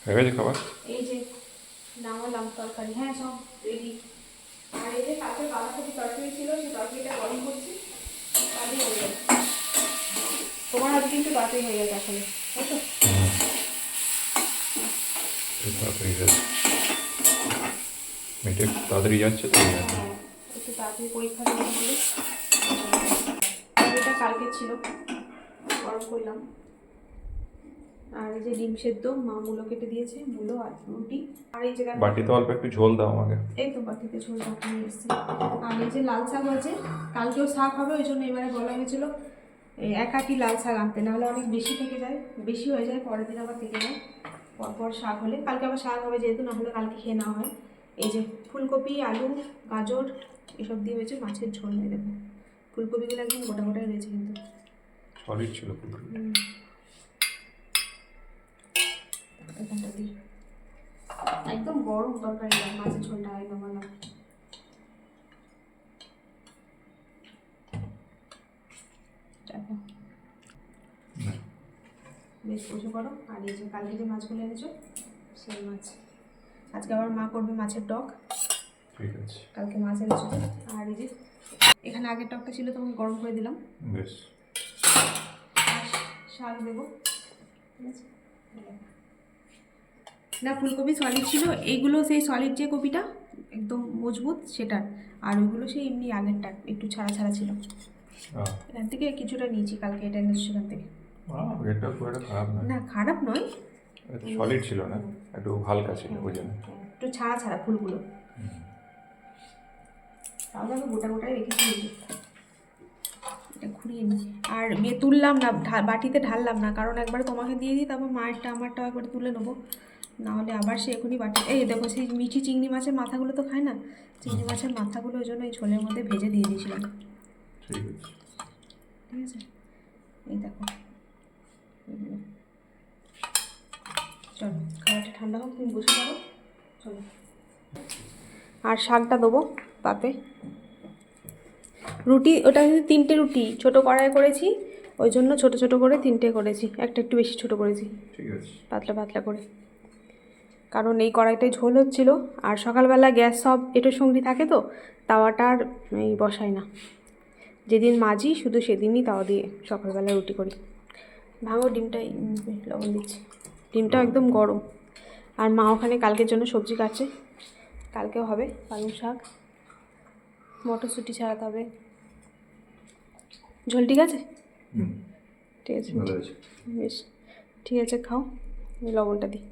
হয়ে গেছে খাবার? এই যে নামালাম তরকারি, হ্যাঁ সব রেডি। আর এই যে কালকে বাঁধাকপি তরকারি ছিল, সেই তরকারিটা গরম করছি, তাহলেই হয়ে যাবে। তোমার আজকে একটু তাড়াতাড়ি হয়ে গেছে আসলে, তাই তো? তাড়াতাড়ি যাচ্ছে, মেয়েটা একটু তাড়াতাড়ি যাচ্ছে তো এই জন্য। হ্যাঁ, একটু তাড়াতাড়ি পরীক্ষা দেবো বলে। এটা কালকে ছিল, গরম করলাম। আর এই যে ডিম সেদ্ধ, মা মূলো কেটে দিয়েছে, মূলো আর রুটি। আর এই যে বাটিতে অল্প একটু ঝোল দাও আমাকে। এই তো বাটিতে ঝোল নিয়ে এসেছি। আর এই যে লাল শাক আছে, কালকেও শাক হবে, ওই জন্য এবারে বলা হয়েছিল এক আটি লাল শাক আনতে, নাহলে অনেক বেশি থেকে যায়, বেশি হয়ে যায়, পরের দিন আবার থেকে যায়। পরপর শাক হলে কালকে আবার শাক হবে, যেহেতু না হলে কালকে খেয়ে নেওয়া হয়। এই যে ফুলকপি, আলু, গাজর এসব দিয়ে হয়েছে মাছের ঝোল হয়ে দেবো। ফুলকপিগুলো একদম গোটা গোটাই রয়েছে কিন্তু। সলিড ছিল ফুলকপি। এখানটা দিই, একদম গরম তরকারি, মাছের ঝোলটা একদম আলাদা। দেখো বেশ বসে করো। আর এই যে কালকে যে মাছগুলো এনেছো সেই মাছ, আজকে আবার মা করবে মাছের টক। ঠিক আছে, কালকে মাছ এনেছো। আর এই যে এখানে আগের টকটা ছিল, তখন গরম করে দিলাম। বেশ। আর শাক দেবো, ঠিক আছে। না ফুলকপি সলিড ছিল, এইগুলো সেই সলিড যে কপিটা একদম মজবুত সেটার, আর ওইগুলো সেই এমনি আগেরটা একটু ছাড়া ছাড়া ছিল। এখান থেকে কিছুটা নিয়েছি, কালকে এটা এনেছি সেখান থেকে। এটা খুব একটা খারাপ নয়। না খারাপ নয়, সলিড ছিল না, একটু হালকা ছিল ওই জন্য। একটু ছাড়া ছাড়া ফুলগুলো, তাহলে আমি গোটা গোটাই রেখেছি। এটা ঘুরিয়ে নিই। আর তুললাম না, বাটিতে ঢাললাম না, কারণ একবার তোমাকে দিয়ে দিই, তারপর মায়েরটা আমারটা একবার তুলে নেবো, নাহলে আবার সে এখনই বাটি। এই দেখো সেই মিঠি চিংড়ি মাছের মাথাগুলো তো খায় না, চিংড়ি মাছের মাথাগুলো ওই জন্য এই ঝোলের মধ্যে ভেজে দিয়ে দিয়েছিলাম। ঠিক আছে, ঠিক আছে, এই দেখো। চলো খাবারটা ঠান্ডা হোক, তুমি বসে যাবো, চলো। আর শাকটা দেবো তাতে। রুটি ওটা কিন্তু 3টে রুটি ছোট কড়াই করেছি, ওই জন্য ছোট ছোট করে 3টে করেছি, একটা একটু বেশি ছোট করেছি, ঠিক আছে। পাতলা পাতলা করে, কারণ এই কড়াইটায় ঝোল হচ্ছিল। আর সকালবেলা গ্যাস সব এঁটো সঙ্গী থাকে তো, তাওয়াটা আর এই বসাই না, যেদিন মাজি শুধু সেদিনই তাওয়া দিয়ে সকালবেলা রুটি করি। ভাঙো ডিমটাই, লবণ দিচ্ছি, ডিমটাও একদম গরম। আর মা ওখানে কালকের জন্য সবজি কাটছে, কালকেও হবে পালং শাক, মটরশুঁটি ছাড়াতে হবে। ঝোল ঠিক আছে? ঠিক আছে, ভালো আছে। বেশ ঠিক আছে, খাও, লবণটা দিই।